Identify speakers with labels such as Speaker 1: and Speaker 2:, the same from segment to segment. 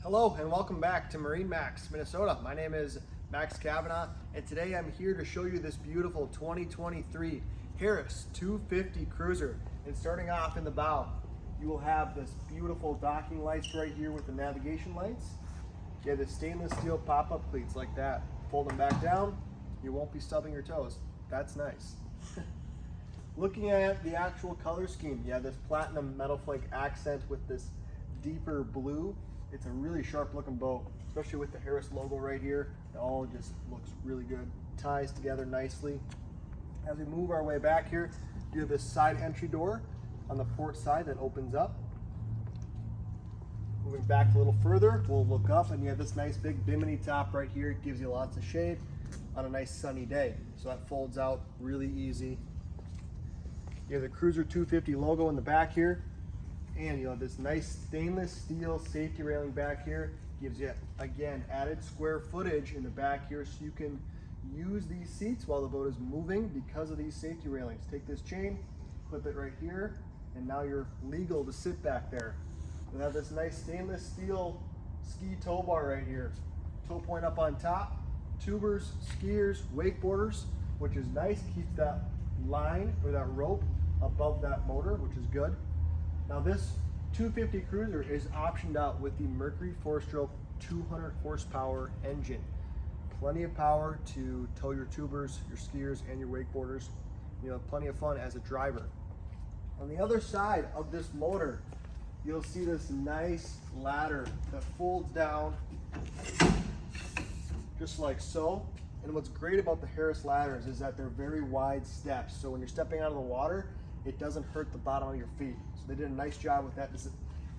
Speaker 1: Hello and welcome back to MarineMax, Minnesota. My name is Max Kavanaugh and today I'm here to show you this beautiful 2023 Harris 250 Cruiser. And starting off in the bow, you will have this beautiful docking lights right here with the navigation lights. You have the stainless steel pop-up cleats like that. Fold them back down, you won't be stubbing your toes. That's nice. Looking at the actual color scheme, you have this platinum metal flake accent with this deeper blue. It's a really sharp looking boat, especially with the Harris logo right here. It all just looks really good. Ties together nicely. As we move our way back here, you have this side entry door on the port side that opens up. Moving back a little further, we'll look up and you have this nice big bimini top right here. It gives you lots of shade on a nice sunny day. So that folds out really easy. You have the Cruiser 250 logo in the back here. And you have this nice stainless steel safety railing back here. Gives you, again, added square footage in the back here so you can use these seats while the boat is moving because of these safety railings. Take this chain, clip it right here, and now you're legal to sit back there. You have this nice stainless steel ski tow bar right here. Tow point up on top, tubers, skiers, wakeboarders, which is nice. Keeps that line or that rope above that motor, which is good. Now this 250 Cruiser is optioned out with the Mercury 4-stroke 200 horsepower engine. Plenty of power to tow your tubers, your skiers, and your wakeboarders. You know, plenty of fun as a driver. On the other side of this motor, you'll see this nice ladder that folds down just like so. And what's great about the Harris ladders is that they're very wide steps. So when you're stepping out of the water, it doesn't hurt the bottom of your feet. So they did a nice job with that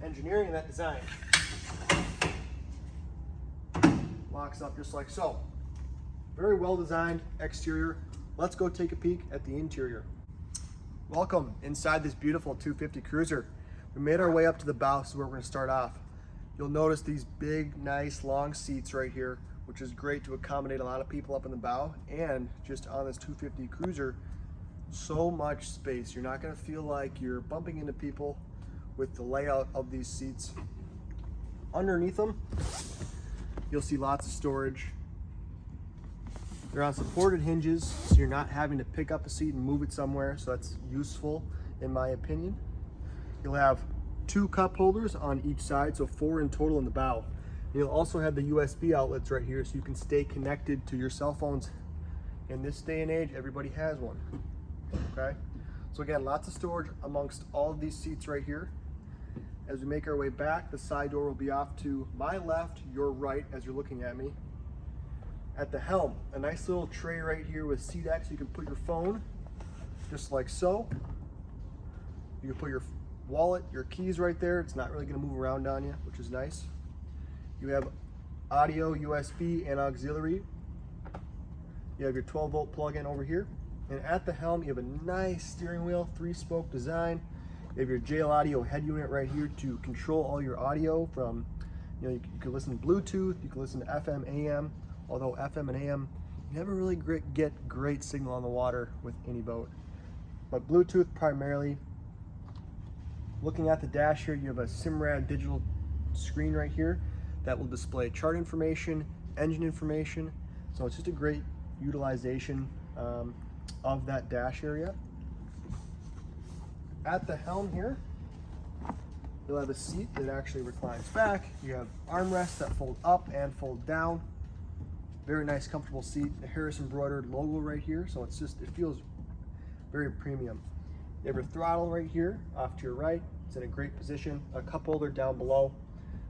Speaker 1: engineering and that design. Locks up just like so. Very well designed exterior. Let's go take a peek at the interior. Welcome inside this beautiful 250 Cruiser. We made our way up to the bow, so where we're gonna start off. You'll notice these big, nice, long seats right here, which is great to accommodate a lot of people up in the bow. And just on this 250 Cruiser, so much space. You're not going to feel like you're bumping into people with the layout of these seats. Underneath them, you'll see lots of storage. They're on supported hinges, so you're not having to pick up a seat and move it somewhere, so that's useful in my opinion. You'll have 2 cup holders on each side, so 4 in total in the bow. You'll also have the USB outlets right here, so you can stay connected to your cell phones. In this day and age, everybody has one. Okay, so again, lots of storage amongst all of these seats right here. As we make our way back, the side door will be off to my left, your right, as you're looking at me. At the helm, a nice little tray right here with seat X. You can put your phone, just like so. You can put your wallet, your keys right there. It's not really going to move around on you, which is nice. You have audio, USB, and auxiliary. You have your 12-volt plug-in over here. And at the helm, you have a nice steering wheel, 3-spoke design. You have your JL Audio head unit right here to control all your audio from, you know, you can listen to Bluetooth, you can listen to FM, AM, although FM and AM, you never really get great signal on the water with any boat. But Bluetooth primarily. Looking at the dash here, you have a Simrad digital screen right here that will display chart information, engine information. So it's just a great utilization of that dash area. At the helm here, you'll have a seat that actually reclines back. You have armrests that fold up and fold down. Very nice, comfortable seat. The Harris embroidered logo right here, so it feels very premium. You have your throttle right here, off to your right. It's in a great position. A cup holder down below.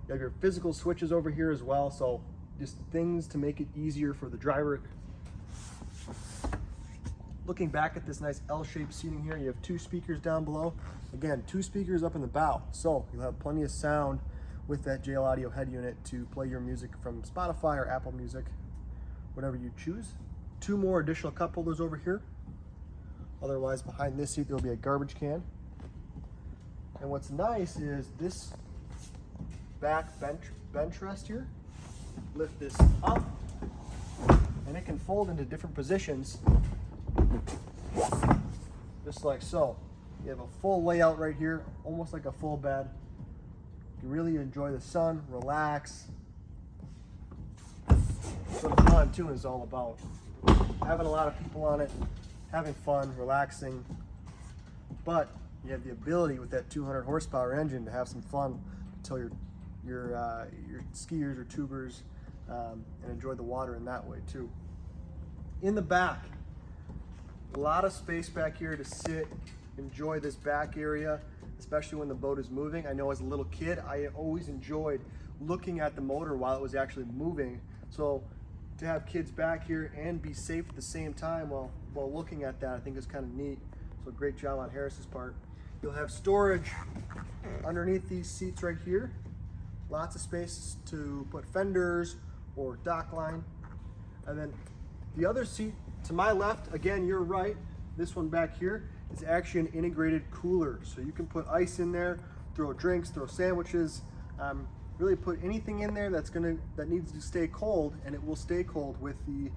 Speaker 1: You have your physical switches over here as well, so just things to make it easier for the driver. Looking back at this nice L-shaped seating here, you have 2 speakers down below. Again, 2 speakers up in the bow, so you'll have plenty of sound with that JL Audio head unit to play your music from Spotify or Apple Music, whatever you choose. 2 more additional cup holders over here. Otherwise, behind this seat, there'll be a garbage can. And what's nice is this back bench rest here. Lift this up, and it can fold into different positions, just like so. You have a full layout right here, almost like a full bed. You really enjoy the sun, relax. That's what a pontoon is all about. Having a lot of people on it, having fun, relaxing. But you have the ability with that 200 horsepower engine to have some fun until your skiers or tubers and enjoy the water in that way too. In the back, a lot of space back here to sit, enjoy this back area, especially when the boat is moving. I know as a little kid, I always enjoyed looking at the motor while it was actually moving. So to have kids back here and be safe at the same time while looking at that, I think is kind of neat. So great job on Harris's part. You'll have storage underneath these seats right here. Lots of space to put fenders or dock line. And then the other seat to my left, again, you're right, this one back here is actually an integrated cooler. So you can put ice in there, throw drinks, throw sandwiches, really put anything in there that needs to stay cold, and it will stay cold with the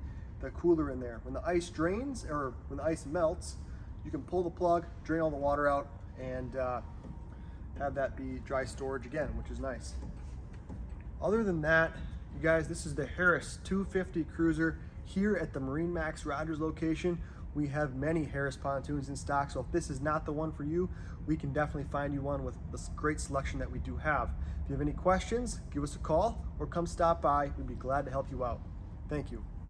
Speaker 1: cooler in there. When the ice drains or when the ice melts, you can pull the plug, drain all the water out, and have that be dry storage again, which is nice. Other than that, you guys, this is the Harris 250 Cruiser here at the MarineMax Rogers location. We have many Harris pontoons in stock, so if this is not the one for you, we can definitely find you one with this great selection that we do have. If you have any questions, give us a call or come stop by. We'd be glad to help you out. Thank you.